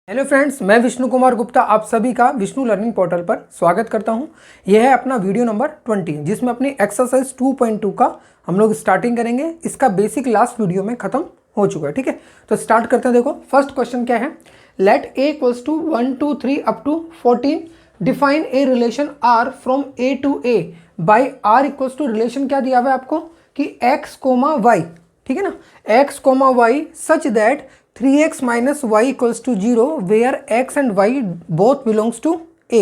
Hello friends, मैं विष्णु कुमार गुप्ता आप सभी का विष्णु लर्निंग पोर्टल पर स्वागत करता हूं। यह है अपना वीडियो नंबर 20 जिसमें अपनी एक्सरसाइज 2.2 का हम लोग स्टार्टिंग करेंगे। इसका बेसिक लास्ट वीडियो में खत्म हो चुका है। ठीक है, तो स्टार्ट करते हैं। देखो फर्स्ट क्वेश्चन क्या है, let A equals to 1 2 3 up to 14 define a relation R from A to A by R equals to relation क्या दिया हुआ है आपको कि एक्स कोमा वाई। ठीक है ना, x comma y such that 3x minus y equals to 0 where x and y both belongs to A.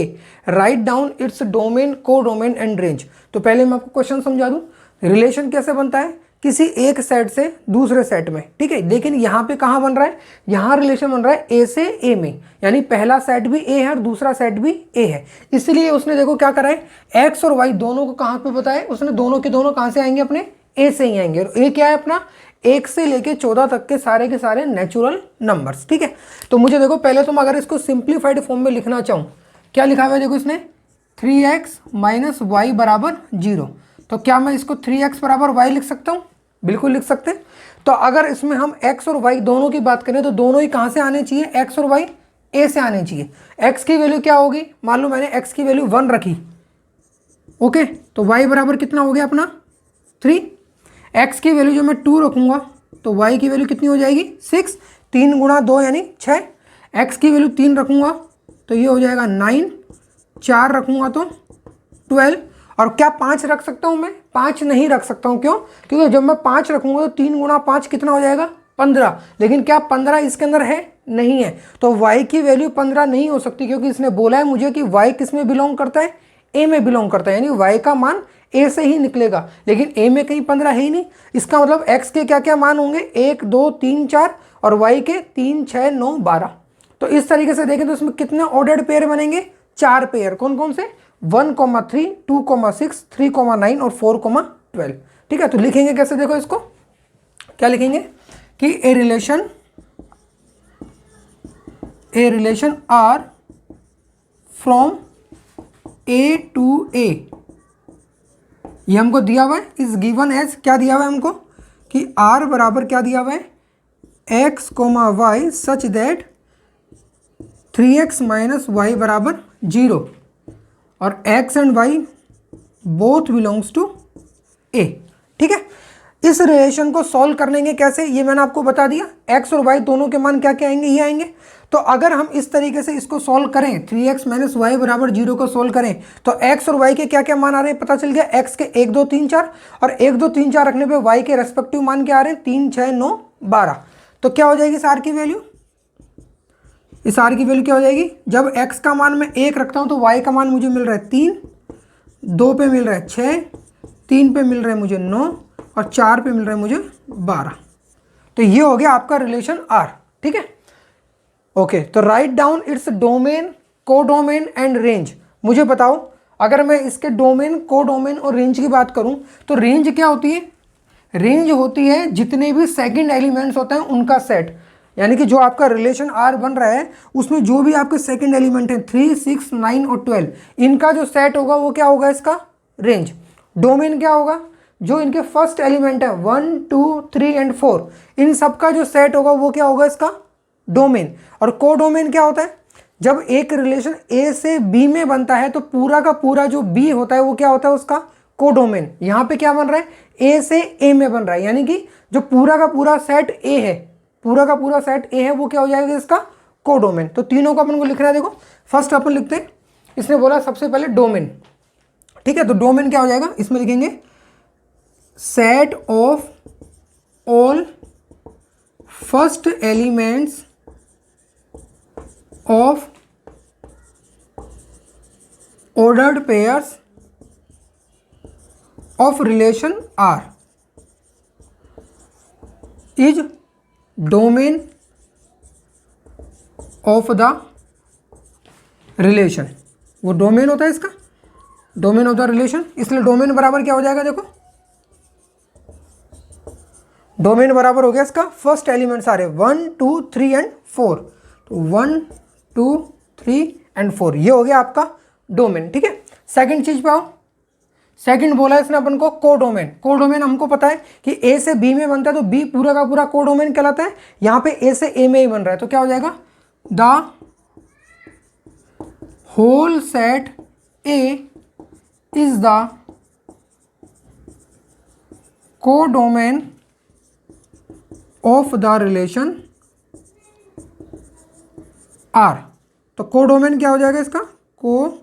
Write down its domain, codomain and range. तो पहले मैं आपको क्वेश्चन समझा दूं। रिलेशन कैसे बनता है किसी एक सेट से दूसरे सेट में। ठीक है, लेकिन यहाँ पे कहाँ बन रहा है, यहाँ रिलेशन बन रहा है ए से ए में, यानी पहला सेट भी ए है और दूसरा सेट भी ए है। इसलिए उसने देखो क्या करा है, एक्स और वाई दोनों को कहाँ पे बताया उसने, दोनों के दोनों कहाँ से आएंगे, अपने ए से ही आएंगे। और ए क्या है अपना, 1 से लेके 14 तक के सारे नेचुरल नंबर्स। ठीक है, तो मुझे देखो पहले तो मैं अगर इसको सिंप्लीफाइड फॉर्म में लिखना चाहूँ, क्या लिखा हुआ है देखो इसने 3x माइनस वाई बराबर 0। तो क्या मैं इसको 3x बराबर वाई लिख सकता हूँ? बिल्कुल लिख सकते। तो अगर इसमें हम x और y दोनों की बात करें तो दोनों ही कहाँ से आने चाहिए, x और y a से आने चाहिए। x की वैल्यू क्या होगी, मान लो मैंने x की वैल्यू 1 रखी, ओके, तो y बराबर कितना हो गया अपना 3। x की वैल्यू जो मैं 2 रखूँगा तो y की वैल्यू कितनी हो जाएगी 6, 3 गुणा 2 यानी 6। x की वैल्यू 3 रखूँगा तो ये हो जाएगा 9, 4 रखूँगा तो 12। और क्या 5 रख सकता हूँ मैं? 5 नहीं रख सकता हूँ। क्यों? क्योंकि जब मैं 5 रखूँगा तो 3 गुणा 5 कितना हो जाएगा 15। लेकिन क्या 15 इसके अंदर है? नहीं है। तो y की वैल्यू 15 नहीं हो सकती, क्योंकि इसने बोला है मुझे कि y किस में बिलोंग करता है, a में बिलोंग करता है, यानी y का मान a से ही निकलेगा। लेकिन a में कहीं 15 है ही नहीं। इसका मतलब x के क्या क्या मान होंगे, 1 2 3 4 और y के 3 6 9 12। तो इस तरीके से देखें तो इसमें कितने ऑर्डर्ड पेयर बनेंगे, 4 पेयर। कौन कौन से, 1,3, 2,6, 3,9 और 4,12। ठीक है, तो लिखेंगे कैसे, देखो इसको क्या लिखेंगे कि a relation R from A to A, ये हमको दिया हुआ है, इज गिवन एज क्या दिया हुआ है हमको कि r बराबर क्या दिया हुआ है, x comma y such that 3x minus y बराबर 0 और x and y both belongs to a। ठीक है, इस रिलेशन को सॉल्व करने कैसे ये मैंने आपको बता दिया। x और y दोनों के मान क्या क्या आएंगे, ये आएंगे। तो अगर हम इस तरीके से इसको सॉल्व करें, 3x माइनस वाई बराबर 0 को सॉल्व करें तो x और y के क्या क्या मान आ रहे हैं पता चल गया। x के 1 2 3 4 और 1 2 3 4 रखने पे y के रेस्पेक्टिव मान क्या आ रहे हैं, 3 6 9 12। तो क्या हो जाएगी इस r की वैल्यू, इस r की वैल्यू क्या हो जाएगी, जब x का मान मैं 1 रखता हूँ तो y का मान मुझे मिल रहा है 3, 2 पे मिल रहा है 6, 3 पे मिल रहा है मुझे 9 और 4 पे मिल रहा है मुझे 12। तो ये हो गया आपका रिलेशन R। ठीक है, ओके, तो write down its domain, codomain and range. मुझे बताओ अगर मैं इसके डोमेन, कोडोमेन और रेंज की बात करूं तो रेंज क्या होती है, रेंज होती है जितने भी सेकंड एलिमेंट्स होते हैं उनका सेट। यानी कि जो आपका रिलेशन R बन रहा है उसमें जो भी आपके सेकंड एलिमेंट हैं 3 6 9 और 12, इनका जो सेट होगा वो क्या होगा, इसका रेंज। डोमेन क्या होगा, जो इनके फर्स्ट एलिमेंट है 1 2 3 एंड 4, इन सब का जो सेट होगा वो क्या होगा, इसका डोमेन। और कोडोमेन क्या होता है, जब एक रिलेशन ए से बी में बनता है तो पूरा का पूरा जो बी होता है वो क्या होता है, उसका कोडोमेन। यहाँ पे क्या बन रहा है, ए से ए में बन रहा है, यानी कि जो पूरा का पूरा सेट ए है, पूरा का पूरा सेट ए है वो क्या हो जाएगा, इसका कोडोमेन। तो तीनों को अपन को लिखना है। देखो फर्स्ट अपन लिखते हैं, इसने बोला सबसे पहले डोमेन। ठीक है, तो डोमेन क्या हो जाएगा, इसमें लिखेंगे set of all first elements of ordered pairs of relation R is domain of the relation। वो डोमेन होता है इसका, डोमेन ऑफ द रिलेशन। इसलिए डोमेन बराबर क्या हो जाएगा, देखो डोमेन बराबर हो गया इसका फर्स्ट एलिमेंट सारे 1 2 3 एंड 4। तो 1 2 3 एंड 4 ये हो गया आपका डोमेन। ठीक है, सेकंड चीज पे आओ। सेकंड बोला इसने अपन को कोडोमेन। कोडोमेन हमको पता है कि ए से बी में बनता है तो बी पूरा का पूरा कोडोमेन कहलाता है। यहाँ पे ए से ए में ही बन रहा है तो क्या हो जाएगा the whole set A is the codomain of the relation R. तो कोडोमेन क्या हो जाएगा इसका, कोडोमेन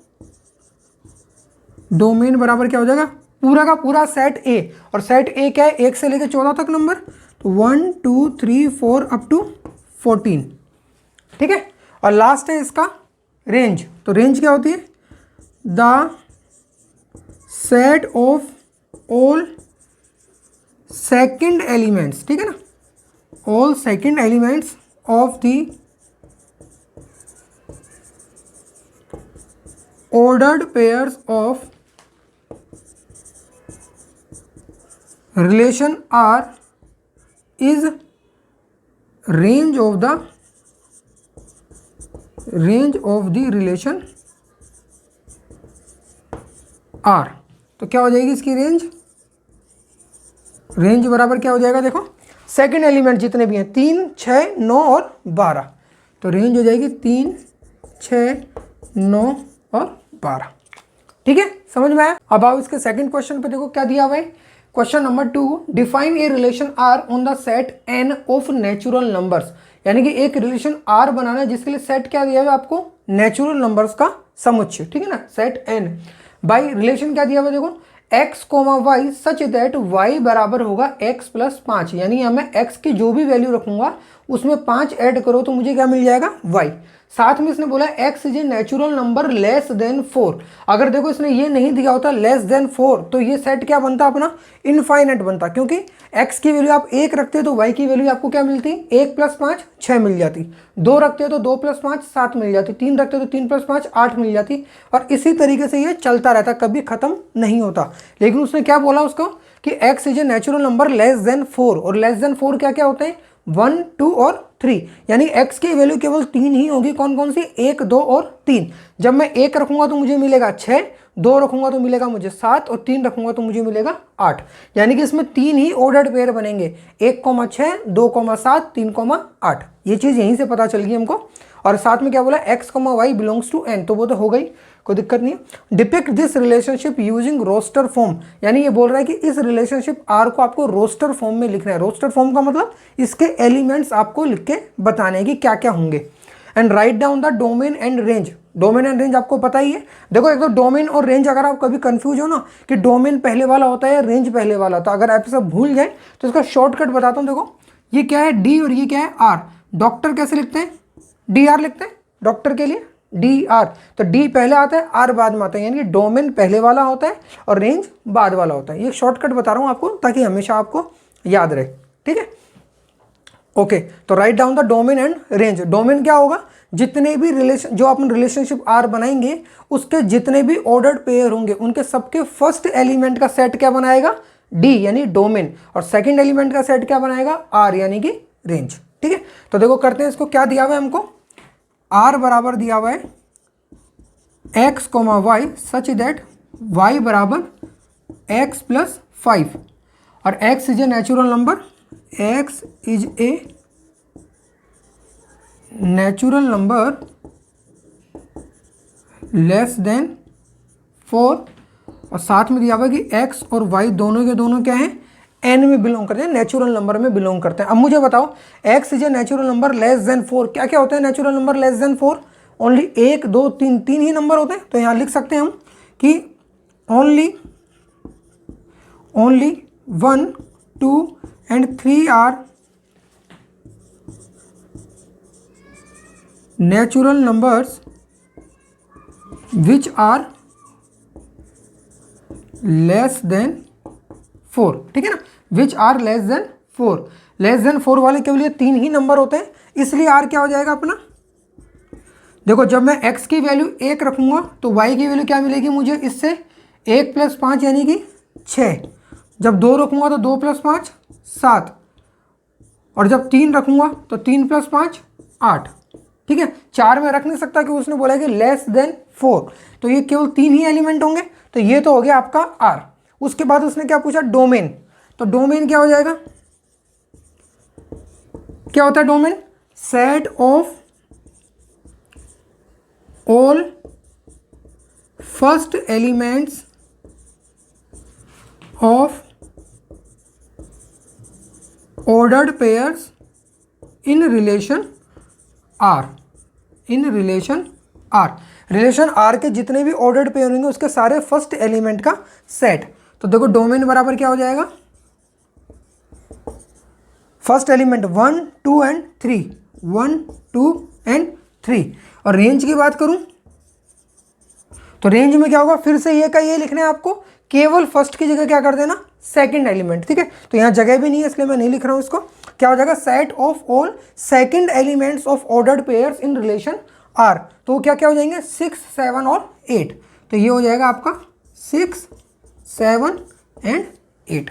बराबर क्या हो जाएगा, पूरा का पूरा सेट ए। और सेट ए क्या है, 1 से लेकर 14 तक नंबर, तो 1 2 3 4 अप टू 14, ठीक है। और लास्ट है इसका रेंज। तो रेंज क्या होती है, the set of all second elements, ठीक है ना, all second elements of the ordered pairs of relation R is range of the relation R। तो क्या हो जाएगी इसकी रेंज, रेंज बराबर क्या हो जाएगा, देखो सेकंड एलिमेंट जितने भी हैं 3 6 9 और 12, तो रेंज हो जाएगी 3 6 9 और 12, ठीक है, समझ में आया। अब आओ इसके सेकंड क्वेश्चन पे, देखो क्या दिया हुआ है। Question number 2, define a relation R on the set N of natural numbers. यानी कि एक रिलेशन आर बनाना है जिसके लिए सेट क्या दिया हुआ है आपको, नेचुरल नंबर्स का समुच्चय, ठीक है ना, सेट एन बाई रिलेशन क्या दिया हुआ है, देखो x, y such that y बराबर होगा x प्लस 5। यानी यहाँ मैं x की जो भी वैल्यू रखूंगा उसमें 5 ऐड करो तो मुझे क्या मिल जाएगा, y। साथ में इसने बोला x is a natural number less than 4। अगर देखो इसने ये नहीं दिया होता लेस देन 4 तो ये सेट क्या बनता अपना, इनफाइनाइट बनता, क्योंकि x की वैल्यू आप 1 रखते हो तो y की वैल्यू आपको क्या मिलती, 1 प्लस 5 6 मिल जाती, 2 रखते हो तो 2 प्लस 5 7 मिल जाती, 3 रखते हो तो 3 प्लस 5 8 मिल जाती। और इसी तरीके से ये चलता रहता, कभी खत्म नहीं होता। लेकिन उसने क्या बोला उसको कि x is a natural number less than 4, और लेस देन 4 क्या क्या होते हैं, 1 2 और 3। यानी x की वैल्यू केवल 3 ही होगी, कौन कौन सी, 1 2 और 3। जब मैं 1 रखूंगा तो मुझे मिलेगा 6, 2 रखूंगा तो मिलेगा मुझे 7 और 3 रखूंगा तो मुझे मिलेगा 8। यानी कि इसमें 3 ही ऑर्डर्ड पेयर बनेंगे, 1,6 2,7 3,8। ये चीज़ यहीं से पता चल गई हमको। और साथ में क्या बोला, x, y belongs to n, तो वो तो हो गई, कोई दिक्कत नहीं है। Depict this relationship using roster form. यानी ये बोल रहा है कि इस रिलेशनशिप R को आपको रोस्टर फॉर्म में लिखना है। रोस्टर फॉर्म का मतलब इसके एलिमेंट्स आपको लिख के बताने हैं कि क्या क्या होंगे। And write down the domain and range. Domain and range आपको पता ही है। देखो एक तो डोमेन और रेंज, अगर आप कभी कंफ्यूज हो ना कि डोमेन पहले वाला होता है या रेंज पहले वाला होता है, अगर आप सब भूल जाए तो इसका शॉर्टकट बताता हूँ। देखो ये क्या है, डी, और ये क्या है, आर। डॉक्टर कैसे लिखते हैं, डी आर लिखते हैं डॉक्टर के लिए, डी आर। तो डी पहले आता है, आर बाद में आता है, यानी कि डोमेन पहले वाला होता है और रेंज बाद वाला होता है। ये शॉर्टकट बता रहा हूँ आपको ताकि हमेशा आपको याद रहे, ठीक है। ओके, तो write down the domain and range. Domain क्या होगा, जितने भी रिलेशन, जो अपन रिलेशनशिप आर बनाएंगे उसके जितने भी ऑर्डर्ड पेयर होंगे उनके सबके फर्स्ट एलिमेंट का सेट क्या बनाएगा, डी यानी डोमेन, और सेकंड एलिमेंट का सेट क्या बनाएगा, आर यानी कि रेंज, ठीक है। तो देखो करते हैं इसको, क्या दिया हुआ है हमको, आर बराबर दिया हुआ है x, y such that y बराबर x प्लस 5, और x is a natural number, x is a natural number less than 4, और साथ में दिया हुआ है कि x और y दोनों के दोनों क्या हैं, n में बिलोंग करते हैं, नेचुरल नंबर में बिलोंग करते हैं। अब मुझे बताओ x is a natural number less than 4, क्या क्या होते हैं natural number less than 4, only 1 2 3 3 ही नंबर होते हैं। तो यहाँ लिख सकते हैं हम कि only 1 2 and 3 are natural numbers which are less than 4, ठीक है ना, which are less than 4। Less than 4 वाले केवल ये 3 ही नंबर होते हैं, इसलिए आर क्या हो जाएगा अपना, देखो जब मैं x की वैल्यू 1 रखूंगा तो y की वैल्यू क्या मिलेगी मुझे, इससे 1 प्लस 5 यानी कि 6। जब 2 रखूंगा तो 2 प्लस 5 7, और जब 3 रखूंगा तो 3 प्लस 5 8, ठीक है। 4 में रख नहीं सकता कि उसने बोला कि लेस देन 4, तो ये केवल 3 ही एलिमेंट होंगे, तो ये तो हो गया आपका R। उसके बाद उसने क्या पूछा, डोमेन। तो डोमेन क्या हो जाएगा, क्या होता है domain, set of all first elements of ordered pairs in relation R, in relation R, relation R के जितने भी ऑर्डर्ड पेयर होंगे उसके सारे फर्स्ट एलिमेंट का सेट। तो देखो डोमेन बराबर क्या हो जाएगा, फर्स्ट एलिमेंट 1 2 एंड 3, 1 2 एंड 3। और रेंज की बात करूं तो रेंज में क्या होगा, फिर से ये का ये लिखना है आपको, केवल फर्स्ट की जगह क्या कर देना, सेकंड एलिमेंट। ठीक है, तो यहाँ जगह भी नहीं है इसलिए मैं नहीं लिख रहा हूँ इसको। क्या हो जाएगा, set of all second elements of ordered pairs in relation R. तो क्या क्या हो जाएंगे, 6 7 और 8। तो ये हो जाएगा आपका 6 7 एंड 8।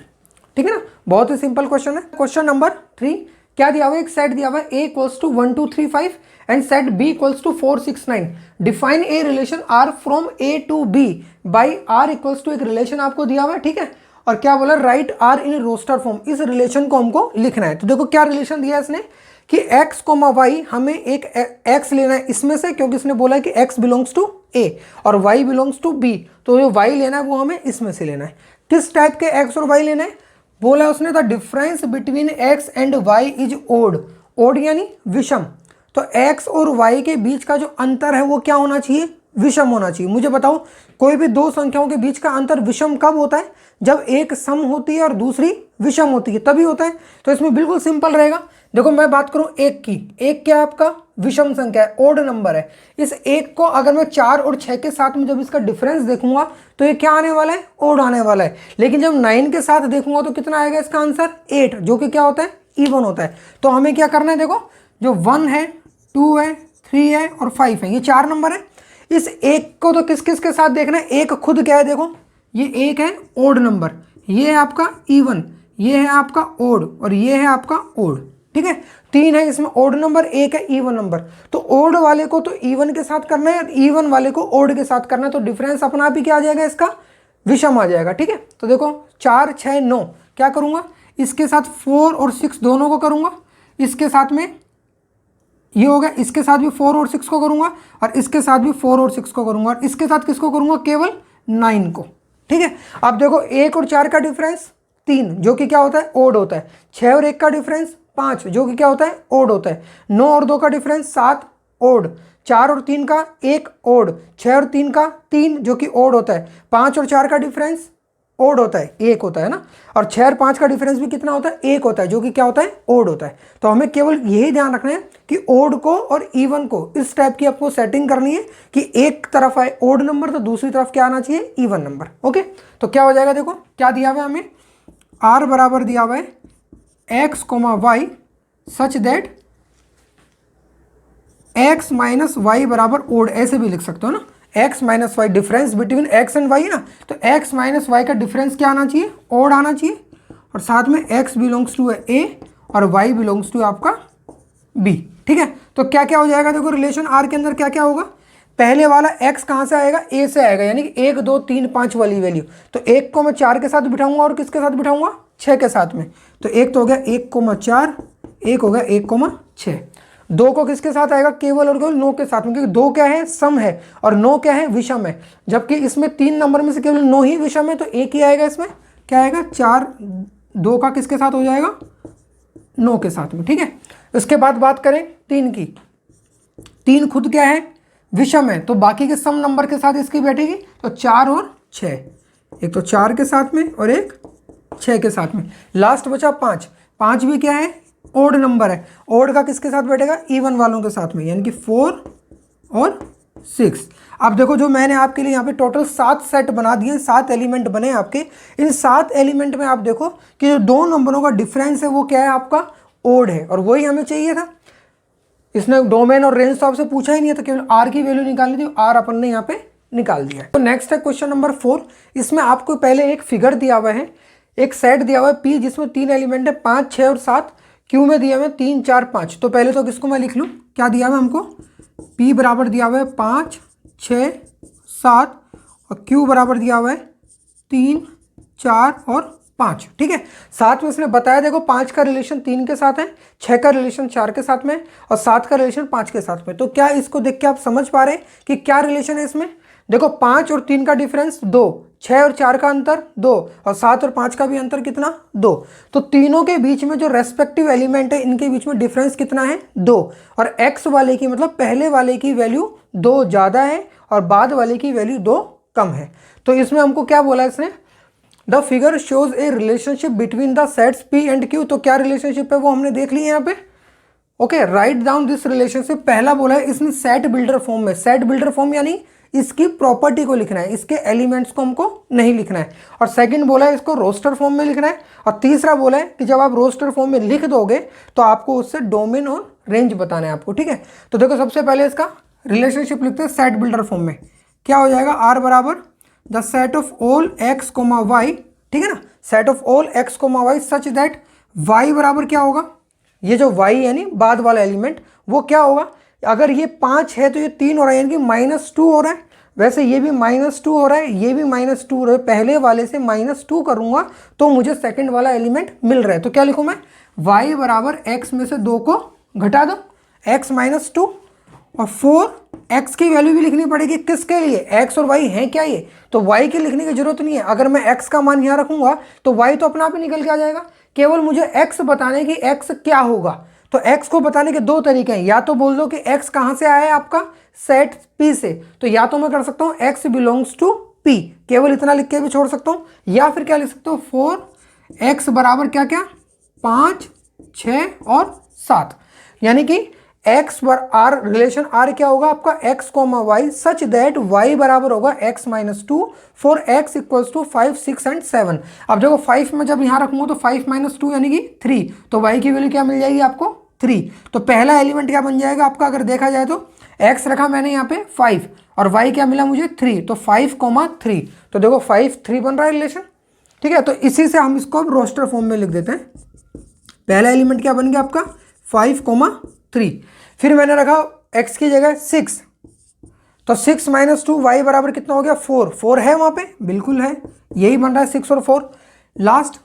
ठीक है ना, बहुत ही सिंपल क्वेश्चन है। क्वेश्चन नंबर 3 क्या दिया हुआ है, एक सेट दिया हुआ है A equals to 1 2 3 5 and set B equals to 4 6 9। Define a relation R from A to B by R equals to, एक रिलेशन आपको दिया हुआ है। ठीक है, और क्या बोला, write R in roster form. इस रिलेशन को हमको लिखना है। तो देखो क्या रिलेशन दिया है इसने कि x, y हमें एक x लेना है इसमें से, क्योंकि इसने बोला है कि x बिलोंग्स टू A और y बिलोंग्स टू B। तो जो y लेना है वो हमें इसमें से लेना है। किस टाइप के x और y लेना है, बोला है उसने the difference between x and y is odd. Odd यानी विषम। तो x और y के बीच का जो अंतर है वो क्या होना चाहिए, विषम होना चाहिए। मुझे बताओ कोई भी दो संख्याओं के बीच का अंतर विषम कब होता है, जब एक सम होती है और दूसरी विषम होती है, तभी होता है। तो इसमें बिल्कुल सिंपल रहेगा। देखो मैं बात करूं एक की, एक क्या है आपका, विषम संख्या है, ओड नंबर है। इस एक को अगर मैं 4 और 6 के साथ में जब इसका डिफरेंस देखूंगा तो ये क्या आने वाला है, ओड आने वाला है। लेकिन जब 9 के साथ देखूंगा तो कितना आएगा इसका आंसर, 8, जो कि क्या होता है, इवन होता है। तो हमें क्या करना है, देखो जो 1 है, 2 है, 3 है और 5 है, ये 4 नंबर है। इस एक को तो किस किस के साथ देखना है, एक खुद क्या है, देखो ये एक है ओड नंबर, ये है आपका इवन, ये है आपका ओड और ये है आपका ओड। ठीक है, 3 है इसमें ओड नंबर, एक है इवन नंबर। तो ओड वाले को तो इवन के साथ करना है और इवन वाले को ओड के साथ करना है। तो डिफरेंस अपना आप ही क्या आ जाएगा, इसका विषम आ जाएगा। ठीक है, तो देखो 4 6 9 क्या करूंगा, इसके साथ 4 और 6 दोनों को करूंगा, इसके साथ में ये हो गया, इसके साथ भी 4 और 6 को करूंगा और इसके साथ भी 4 और 6 को करूंगा और इसके साथ किसको करूंगा, केवल 9 को। ठीक है, अब देखो 1 और 4 का डिफरेंस 3, जो कि क्या होता है, ओड होता है। 6 और 1 का डिफरेंस 5, जो कि क्या होता है, ओड होता है। 9 और 2 का डिफरेंस 7, ओड। 4 और 3 का 1, ओड। 6 और 3 का 3, जो कि ओड होता है। 5 और 4 का डिफरेंस ओड होता है, 1 होता है ना। और 6 और 5 का डिफरेंस भी कितना होता है, 1 होता है, जो कि क्या होता है, ओड होता है। तो हमें केवल यही ध्यान रखना है कि ओड को और इवन को इस टाइप की आपको सेटिंग करनी है कि एक तरफ आए ओड नंबर तो दूसरी तरफ क्या आना चाहिए, इवन नंबर। ओके, तो क्या हो जाएगा, देखो क्या दिया हुआ है हमें, आर बराबर दिया हुआ है x, y such that x minus y बराबर ओड, ऐसे भी लिख सकते हो ना, x minus y, difference between x and y ना। तो x माइनस वाई का डिफरेंस क्या आना चाहिए, ओड आना चाहिए। और साथ में x बिलोंग्स टू है a और y बिलोंग्स टू आपका b। ठीक है, तो क्या क्या हो जाएगा, देखो रिलेशन R के अंदर क्या क्या होगा, पहले वाला x कहाँ से आएगा, a से आएगा, यानी कि 1 2 3 5 वाली वैल्यू। तो 1 को मैं 4 के साथ बिठाऊंगा और किसके साथ बिठाऊंगा, 6 के साथ में। तो एक तो हो गया 1,4, एक हो गया 1,6। 2 को किसके साथ आएगा, केवल और केवल 9 के साथ में, क्योंकि 2 क्या है, सम है और 9 क्या है, विषम है। जबकि इसमें 3 नंबर में से केवल 9 ही विषम है, तो एक ही आएगा इसमें, क्या आएगा, 4। 2 का किसके साथ हो जाएगा, 9 के साथ में। ठीक है, उसके बाद बात करें 3 की, 3 खुद क्या है, विषम है, तो बाकी के सम नंबर के साथ इसकी बैठेगी। तो 4 और 6, एक तो 4 के साथ में और एक 6 के साथ में। लास्ट बचा 5, 5 भी क्या है, ओड नंबर है। ओड का किसके साथ बैठेगा, इवन वालों के साथ में, यानी कि 4 और 6। अब देखो जो मैंने आपके लिए यहाँ पे टोटल 7 सेट बना दिए, 7 एलिमेंट बने आपके। इन 7 एलिमेंट में आप देखो कि जो 2 नंबरों का डिफरेंस है वो क्या है, आपका ओड है, और वही हमें चाहिए था। इसने डोमेन और रेंज तो आपसे पूछा ही नहीं है, तो केवल आर की वैल्यू निकालनी थी, आर अपन ने यहाँ पे निकाल दिया है। तो नेक्स्ट है क्वेश्चन नंबर 4। इसमें आपको पहले एक फिगर दिया हुआ है, एक सेट दिया हुआ है P, जिसमें 3 एलिमेंट है, 5 6 और 7। Q में दिया हुआ है 3 4 5। तो पहले तो किसको मैं लिख लूँ, क्या दिया हुआ है हमको, P बराबर दिया हुआ है 5 6 7 और Q बराबर दिया हुआ है 3 4 और 5, ठीक है। साथ में इसने बताया देखो 5 का रिलेशन 3 के साथ है, 6 का रिलेशन 4 के साथ में और 7 का रिलेशन 5 के साथ में। तो क्या इसको देख के आप समझ पा रहे हैं कि क्या रिलेशन है इसमें? देखो 5 और 3 का डिफरेंस 2, 6 और 4 का अंतर 2 और 7 और 5 का भी अंतर कितना 2। तो तीनों के बीच में जो रेस्पेक्टिव एलिमेंट है इनके बीच में डिफरेंस कितना है 2। और x वाले की मतलब पहले वाले की वैल्यू 2 ज़्यादा है और बाद वाले की वैल्यू 2 कम है। तो इसमें हमको क्या बोला इसने, the figure shows A relationship between the sets P and Q। तो क्या रिलेशनशिप है वो हमने देख लिया यहाँ पे। Okay, write down this relationship. पहला बोला है इसने सेट बिल्डर फॉर्म में, सेट बिल्डर फॉर्म यानी इसकी प्रॉपर्टी को लिखना है, इसके एलिमेंट्स को हमको नहीं लिखना है। और सेकंड बोला है इसको रोस्टर फॉर्म में लिखना है। और तीसरा बोला है कि जब आप रोस्टर फॉर्म में लिख दोगे तो आपको उससे डोमेन और रेंज बताना है आपको, ठीक है। तो देखो सबसे पहले इसका रिलेशनशिप लिखते हैं सेट बिल्डर फॉर्म में। क्या हो जाएगा, आर बराबर the set of all x comma y, ठीक है ना, set of all x comma y such that y बराबर क्या होगा, ये जो वाई यानी बाद वाला एलिमेंट वो क्या होगा, अगर ये 5 है तो ये 3 हो रहा है यानी कि -2 हो रहा है। वैसे ये भी -2 हो रहा है, ये भी -2 हो रहा है। पहले वाले से -2 करूंगा तो मुझे सेकंड वाला एलिमेंट मिल रहा है। तो क्या लिखूं मैं, y बराबर x में से 2 को घटा दो, x -2 और 4 x की वैल्यू भी लिखनी पड़ेगी। किसके लिए, x और y है क्या ये, तो y की लिखने की जरूरत नहीं है। अगर मैं x का मान यहाँ रखूंगा तो y तो अपना आप ही निकल के आ जाएगा। केवल मुझे x बताने की x क्या होगा। तो x को बताने के 2 तरीके हैं, या तो बोल दो कि x कहाँ से आया है आपका सेट P से, तो या तो मैं कर सकता हूँ x बिलोंग्स टू P, केवल इतना लिख के भी छोड़ सकता हूँ, या फिर क्या लिख सकता हूँ 4x बराबर क्या क्या 5, 6 और 7, यानी कि x बर r रिलेशन r क्या होगा आपका x comma y such that y बराबर होगा x -2 for x equals to 5, 6 and 7। अब देखो 5 में जब यहाँ रखूंगा तो 5 -2 यानी कि 3, तो y की वैल्यू क्या मिल जाएगी आपको 3। तो पहला एलिमेंट क्या बन जाएगा आपका, अगर देखा जाए तो x रखा मैंने यहाँ पे 5 और y क्या मिला मुझे 3, तो 5,3। तो देखो 5, 3 बन रहा है रिलेशन, ठीक है। तो इसी से हम इसको अब रोस्टर फॉर्म में लिख देते हैं। पहला एलिमेंट क्या बन गया आपका 5,3। फिर मैंने रखा x की जगह 6, तो 6 -2 y बराबर कितना हो गया 4, 4 है वहाँ पे, बिल्कुल है, यही बन रहा है 6 और 4। लास्ट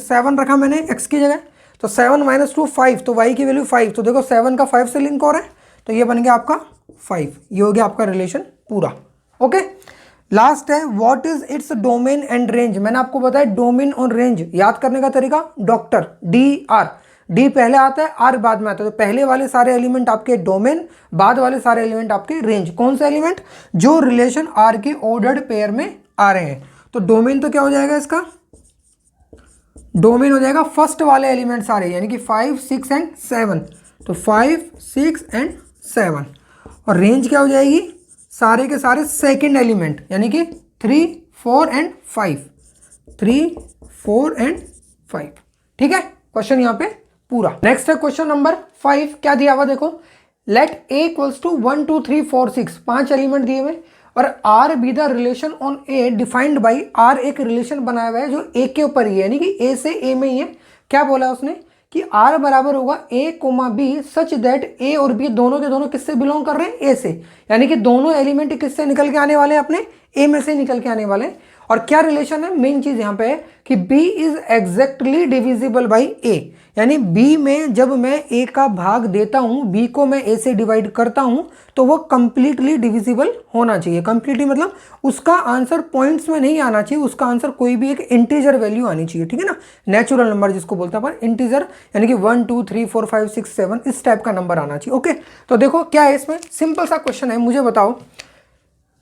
7 रखा मैंने x की जगह, तो 7 -2 5, तो y की वैल्यू 5, तो देखो 7 का 5 से लिंक हो रहा है, तो ये बन गया आपका 5। ये हो गया आपका रिलेशन पूरा। ओके, लास्ट है what is its domain and range. मैंने आपको बताया डोमेन और रेंज याद करने का तरीका, डॉक्टर DR, डी पहले आता है आर बाद में आता है। तो पहले वाले सारे एलिमेंट आपके डोमेन, बाद वाले सारे एलिमेंट आपके रेंज। कौन सा एलिमेंट, जो रिलेशन आर के ऑर्डर्ड पेयर में आ रहे हैं। तो डोमेन तो क्या हो जाएगा इसका, डोमेन हो जाएगा फर्स्ट वाले एलिमेंट सारे, यानी कि 5, 6 एंड 7, तो 5, 6 एंड 7। और रेंज क्या हो जाएगी, सारे के सारे सेकेंड एलिमेंट, यानी कि 3, 4 एंड 5, 3, 4 एंड 5, ठीक है। क्वेश्चन यहाँ पे पूरा। नेक्स्ट है क्वेश्चन नंबर 5। क्या दिया हुआ देखो, let a equals to 1, 2, 3, 4, 6, 5 element दिए हुए और r be the relation on a defined by, r एक रिलेशन बनाया हुआ है जो a के ऊपर ही है, यानी कि a से a में ही है। क्या बोला उसने कि r बराबर होगा a comma b such that a और b दोनों के दोनों किससे बिलोंग कर रहे हैं, a से, यानी कि दोनों एलिमेंट किससे निकल के आने वाले हैं, अपने a में से निकल के आने वाले हैं। और क्या रिलेशन है, मेन चीज यहाँ पे है कि b is exactly divisible by a, यानी b में जब मैं a का भाग देता हूं, b को मैं a से डिवाइड करता हूं, तो वो कंप्लीटली डिविजिबल होना चाहिए। कंप्लीटली मतलब उसका आंसर पॉइंट्स में नहीं आना चाहिए, उसका आंसर कोई भी एक इंटीजर वैल्यू आनी चाहिए, ठीक है ना, नेचुरल नंबर जिसको बोलते हैं अपन इंटीजर, यानी कि 1, 2, 3, 4, 5, 6, 7 इस टाइप का नंबर आना चाहिए। ओके, तो देखो क्या है इसमें, सिंपल सा क्वेश्चन है, मुझे बताओ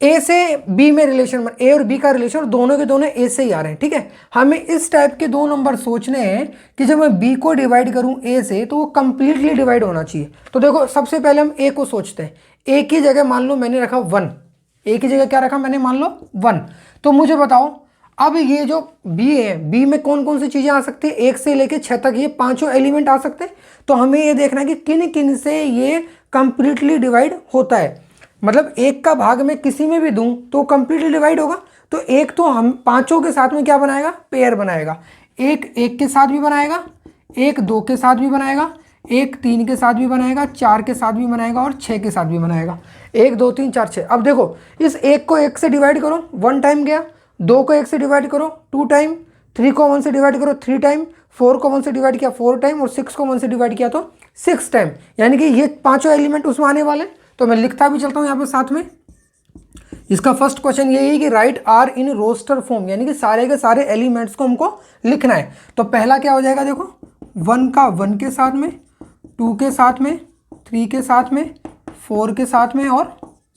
ए से बी में रिलेशन, ए और बी का रिलेशन, और दोनों के दोनों ए से ही आ रहे हैं, ठीक है। हमें इस टाइप के 2 नंबर सोचने हैं कि जब मैं बी को डिवाइड करूं ए से तो वो कंप्लीटली डिवाइड होना चाहिए। तो देखो सबसे पहले हम ए को सोचते हैं। ए की जगह मान लो मैंने रखा 1, ए की जगह क्या रखा मैंने, मान लो 1। तो मुझे बताओ अब ये जो बी है, बी में कौन कौन सी चीज़ें आ सकती है, 1 से लेके 6 तक ये 5 एलिमेंट आ सकते हैं। तो हमें ये देखना है कि किन किन से ये कंप्लीटली डिवाइड होता है, मतलब 1 का भाग मैं किसी में भी दूं तो कंप्लीटली डिवाइड होगा। तो एक तो हम 5 के साथ में क्या बनाएगा, पेयर बनाएगा, एक 1 के साथ भी बनाएगा, एक 2 के साथ भी बनाएगा, एक 3 के साथ भी बनाएगा, 4 के साथ भी बनाएगा और 6 के साथ भी बनाएगा। 1, 2, 3, 4, 6। अब देखो इस 1 को 1 से डिवाइड करो, 1 टाइम गया, 2 को 1 से डिवाइड करो 2 टाइम, 3 को 1 से डिवाइड करो 3 टाइम, 4 को 1 से डिवाइड किया 4 टाइम, और 6 को 1 से डिवाइड किया तो 6 टाइम, यानी कि ये पांचों एलिमेंट उसमें आने वाले। तो मैं लिखता भी चलता हूँ यहाँ पे साथ में। इसका फर्स्ट क्वेश्चन यही है कि write R in roster form, यानी कि सारे के सारे एलिमेंट्स को हमको लिखना है। तो पहला क्या हो जाएगा, देखो 1 का 1 के साथ में, 2 के साथ में, 3 के साथ में, 4 के साथ में और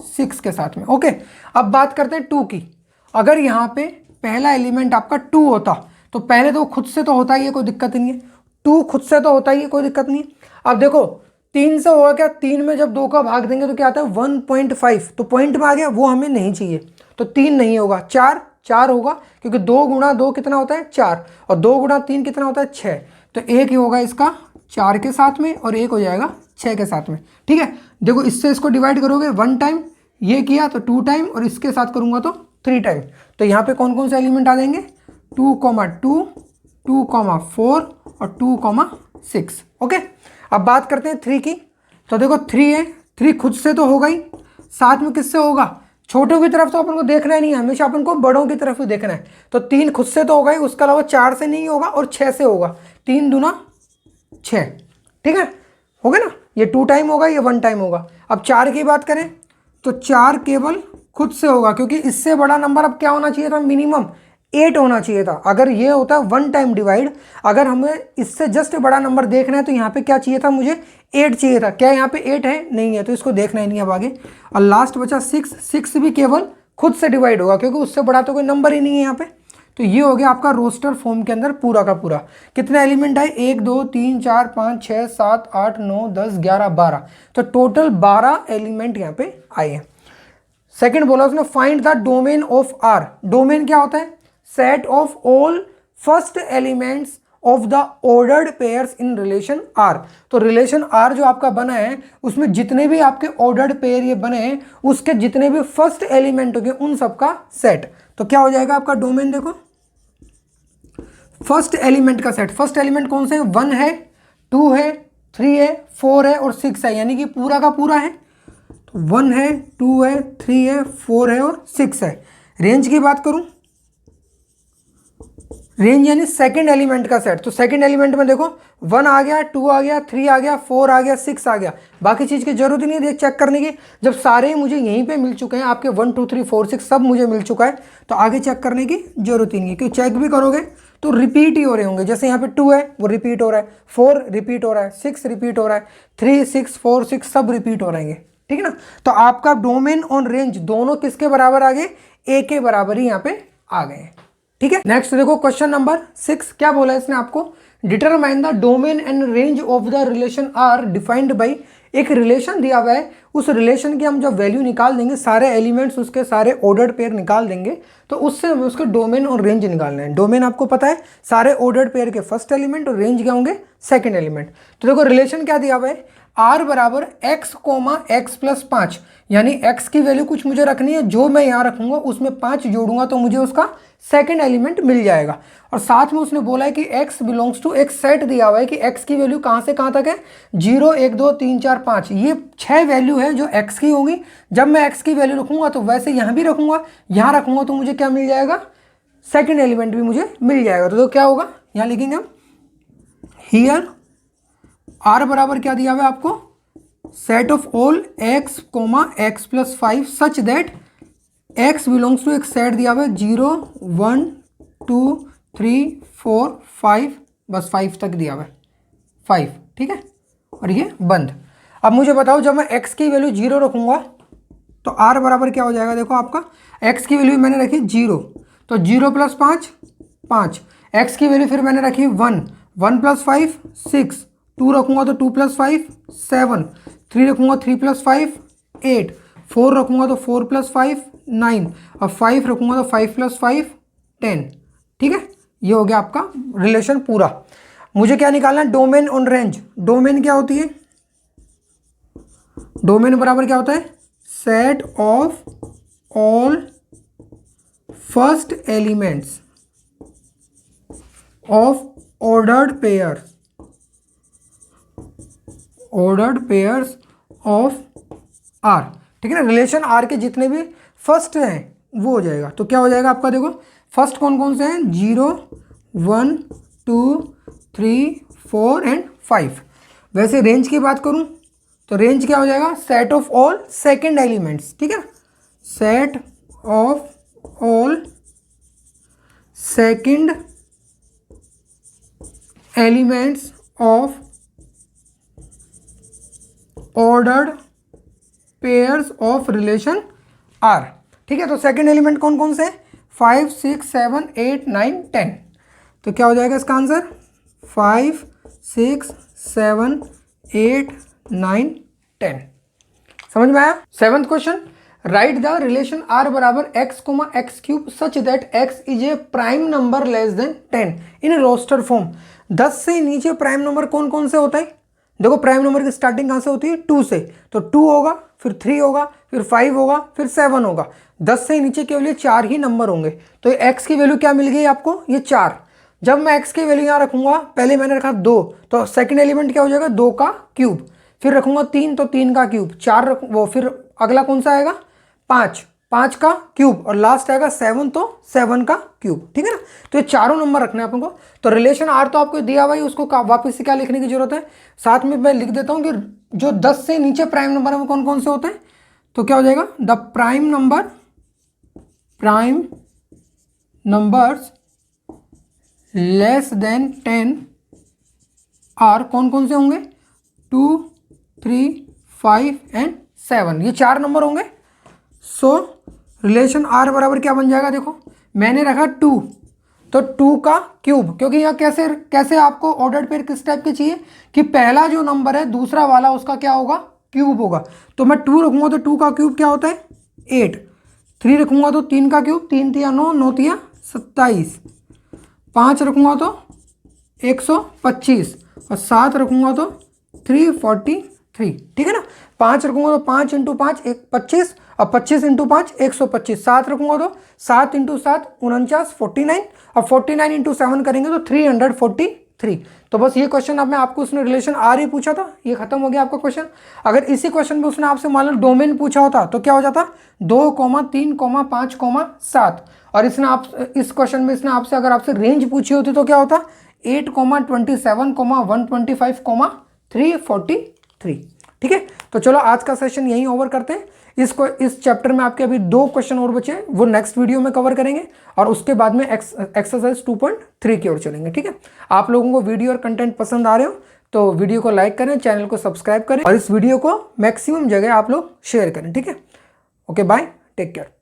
6 के साथ में। ओके, अब बात करते हैं 2 की। अगर यहाँ पे पहला एलिमेंट आपका 2 होता तो पहले तो खुद से तो होता ही है, कोई दिक्कत नहीं है। 2 खुद से तो होता ही है, कोई दिक्कत नहीं है। अब देखो 3 से होगा क्या, 3 में जब 2 का भाग देंगे तो क्या आता है 1.5, तो पॉइंट में आ गया, वो हमें नहीं चाहिए, तो 3 नहीं होगा, 4 होगा, क्योंकि 2 गुणा 2 कितना होता है 4, और 2 गुणा 3 कितना होता है 6, तो एक ही होगा इसका 4 के साथ में और एक हो जाएगा 6 के साथ में। ठीक है, देखो इससे इसको डिवाइड करोगे 1 टाइम, ये किया तो 2 टाइम, और इसके साथ करूंगा तो 3 टाइम। तो यहाँ पे कौन कौन से एलिमेंट आ जाएंगे, 2, 2, 2, 4 और 2, 6। ओके, अब बात करते हैं 3 की। तो देखो 3 है, 3 खुद से तो होगा ही, साथ में किससे होगा, छोटों की तरफ तो अपन को देखना ही नहीं है, हमेशा अपन को बड़ों की तरफ ही देखना है। तो 3 खुद से तो होगा ही, उसके अलावा 4 से नहीं होगा और 6 से होगा, 3 दूना 6। ठीक है, हो गया ना, ये 2 टाइम होगा, ये 1 टाइम होगा। अब 4 की बात करें तो 4 केवल खुद से होगा, क्योंकि इससे बड़ा नंबर अब क्या होना चाहिए था, मिनिमम 8 होना चाहिए था। अगर ये होता है 1 टाइम डिवाइड, अगर हमें इससे जस्ट बड़ा नंबर देखना है तो यहाँ पे क्या चाहिए था, मुझे 8 चाहिए था। क्या यहाँ पे 8 है, नहीं है, तो इसको देखना ही नहीं अब आगे। और लास्ट बचा 6 भी केवल खुद से डिवाइड होगा, क्योंकि उससे बड़ा तो कोई नंबर ही नहीं है यहाँ पे। तो ये हो गया आपका रोस्टर फॉर्म के अंदर पूरा का पूरा। कितने एलिमेंट आए, 1, 2, 3, 4, 5, 6, 7, 8, 9, 10, 11, 12, तो टोटल 12 एलिमेंट यहाँ पे आए हैं। सेकंड बोला उसने find the domain of R. Domain क्या होता है, set of all first elements of the ordered pairs in relation R. तो रिलेशन आर जो आपका बना है उसमें जितने भी आपके ऑर्डर्ड पेयर ये बने हैं उसके जितने भी फर्स्ट एलिमेंट हो गए उन सबका सेट। तो क्या हो जाएगा आपका डोमेन, देखो फर्स्ट एलिमेंट का सेट। फर्स्ट एलिमेंट कौन से हैं, 1 है, 2 है, 3 है, 4 है और 6 है, यानी कि पूरा का पूरा है। तो 1 है, 2 है, 3 है, 4 है और 6 है। रेंज की बात करूं, रेंज यानी सेकंड एलिमेंट का सेट। तो सेकंड एलिमेंट में देखो 1 आ गया, 2 आ गया, 3 आ गया, 4 आ गया, 6 आ गया। बाकी चीज़ की जरूरत ही नहीं है चेक करने की, जब सारे मुझे यहीं पे मिल चुके हैं, आपके 1, 2, 3, 4, 6 सब मुझे मिल चुका है, तो आगे चेक करने की जरूरत ही नहीं है। क्योंकि चेक भी करोगे तो रिपीट ही हो रहे होंगे। जैसे यहाँ पे 2 है वो रिपीट हो रहा है, 4 रिपीट हो रहा है, 6 रिपीट हो रहा है, 3, 6, 4, 6 सब रिपीट हो रहेंगे। ठीक है ना, तो आपका डोमेन और रेंज दोनों किसके बराबर आ गए, ए के बराबर ही यहाँ पे आ गए। ठीक है, नेक्स्ट देखो क्वेश्चन नंबर 6 क्या बोला है इसने आपको, determine the domain and range of the relation R defined by. एक रिलेशन दिया हुआ है, उस रिलेशन की हम जब वैल्यू निकाल देंगे, सारे एलिमेंट्स उसके सारे ऑर्डर्ड पेयर निकाल देंगे, तो उससे हमें उसके डोमेन और रेंज निकालना है। डोमेन आपको पता है सारे ऑर्डर्ड पेयर के फर्स्ट एलिमेंट, और रेंज क्या होंगे सेकंड एलिमेंट। तो देखो रिलेशन क्या दिया हुआ है, आर बराबर x, x प्लस 5, यानी x की वैल्यू कुछ मुझे रखनी है, जो मैं यहाँ रखूंगा उसमें 5 जोड़ूंगा तो मुझे उसका सेकंड एलिमेंट मिल जाएगा। और साथ में उसने बोला है कि x बिलोंग्स टू एक सेट दिया हुआ है कि x की वैल्यू कहाँ से कहाँ तक है, 0, 1, 2, 3, 4, 5, ये 6 वैल्यू है जो x की होंगी। जब मैं x की वैल्यू रखूंगा तो वैसे यहाँ भी रखूंगा, यहाँ रखूंगा तो मुझे क्या मिल जाएगा, सेकेंड एलिमेंट भी मुझे मिल जाएगा। तो क्या होगा, यहाँ लिखेंगे हम हियर आर बराबर क्या दिया हुआ है आपको, set of all x, x plus 5 such that x belongs to एक सेट दिया हुआ है 0, 1, 2, 3, 4, 5, बस 5 तक दिया हुआ है, 5। ठीक है, और ये बंद। अब मुझे बताओ जब मैं x की वैल्यू 0 रखूंगा तो r बराबर क्या हो जाएगा, देखो आपका x की वैल्यू मैंने रखी 0, तो 0 प्लस 5, 5, x की वैल्यू फिर मैंने रखी 1, 1 प्लस 5, 6, 2 रखूंगा तो 2 प्लस 5, 7, 3 रखूंगा 3 प्लस 5, 8, 4 रखूंगा तो 4 प्लस 5, 9, और 5 रखूंगा तो 5 प्लस 5, 10। ठीक है, ये हो गया आपका रिलेशन पूरा। मुझे क्या निकालना है, डोमेन और रेंज। डोमेन क्या होती है, डोमेन बराबर क्या होता है, set of all first elements of ordered pairs, ordered pairs of R. ठीक है ना, रिलेशन आर के जितने भी फर्स्ट हैं वो हो जाएगा। तो क्या हो जाएगा आपका, देखो फर्स्ट कौन कौन से हैं, 0, 1 2 3 4 एंड 5। वैसे रेंज की बात करूं तो रेंज क्या हो जाएगा, set of all second elements, ठीक है, set of all second elements of ordered pairs of relation R. ठीक है, तो सेकंड एलिमेंट कौन कौन से, 5 6 7 8 9 10। तो क्या हो जाएगा इसका आंसर, 5 6 7 8 9 10। समझ में आया। Seventh question, write the relation R बराबर x comma x cube such that x is a prime number less than 10 in roster form. 10 से नीचे प्राइम नंबर कौन कौन से होता है। देखो प्राइम नंबर की स्टार्टिंग कहाँ से होती है, 2 से, तो 2 होगा, फिर 3 होगा, फिर 5 होगा, फिर 7 होगा। 10 से नीचे केवल ये 4 ही नंबर होंगे। तो x की वैल्यू क्या मिल गई आपको, ये 4। जब मैं x की वैल्यू यहाँ रखूंगा, पहले मैंने रखा 2, तो सेकंड एलिमेंट क्या हो जाएगा, 2 का क्यूब। फिर रखूंगा 3, तो 3 का क्यूब। 4 वो, फिर अगला कौन सा आएगा, 5, 5 का क्यूब, और लास्ट आएगा 7, तो 7 का क्यूब। ठीक है ना, तो ये चारों नंबर रखने हैं अपन को। तो रिलेशन आर तो आपको दिया हुआ है, उसको वापस से क्या लिखने की जरूरत है, साथ में मैं लिख देता हूं कि जो 10 से नीचे प्राइम नंबर है वो कौन कौन से होते हैं। तो क्या हो जाएगा, the prime numbers less than 10 are कौन कौन से होंगे, 2 3 5 एंड 7, ये 4 नंबर होंगे। सो रिलेशन आर बराबर क्या बन जाएगा, देखो मैंने रखा 2, तो 2 का क्यूब, क्योंकि यहाँ कैसे कैसे आपको ऑर्डर्ड पेयर किस टाइप के चाहिए कि पहला जो नंबर है दूसरा वाला उसका क्या होगा, क्यूब होगा। तो मैं 2 रखूंगा तो 2 का क्यूब क्या होता है, 8। 3 रखूंगा तो 3 का क्यूब, 3 तिया 9, 9 तिया 27। 5 रखूंगा तो 125, और 7 रखूंगा तो 343। ठीक है ना, 5 रखूंगा तो 5 इंटू 5 25, और 25 इंटू 5 125। 7 रखूंगा तो 7 इंटू 7 49 49, और 49 इंटू 7 करेंगे तो 343। तो बस ये क्वेश्चन अब मैं आपको उसने रिलेशन आर ही पूछा था, ये खत्म हो गया आपका क्वेश्चन। अगर इसी क्वेश्चन में उसने आपसे मान लो डोमेन पूछा होता तो क्या हो जाता, 2, 3, 5, 7। और इसने आप इस क्वेश्चन में इसने आपसे अगर आपसे रेंज पूछी होती तो क्या होता, 8, 27, 125, 343। ठीक है, तो चलो आज का सेशन यहीं ओवर करते हैं। इस चैप्टर में आपके अभी 2 क्वेश्चन और बचे, वो नेक्स्ट वीडियो में कवर करेंगे, और उसके बाद में एक्सरसाइज 2.3 की ओर चलेंगे। ठीक है, आप लोगों को वीडियो और कंटेंट पसंद आ रहे हो तो वीडियो को लाइक करें, चैनल को सब्सक्राइब करें, और इस वीडियो को मैक्सिमम जगह आप लोग शेयर करें। ठीक है, ओके बाय, टेक केयर।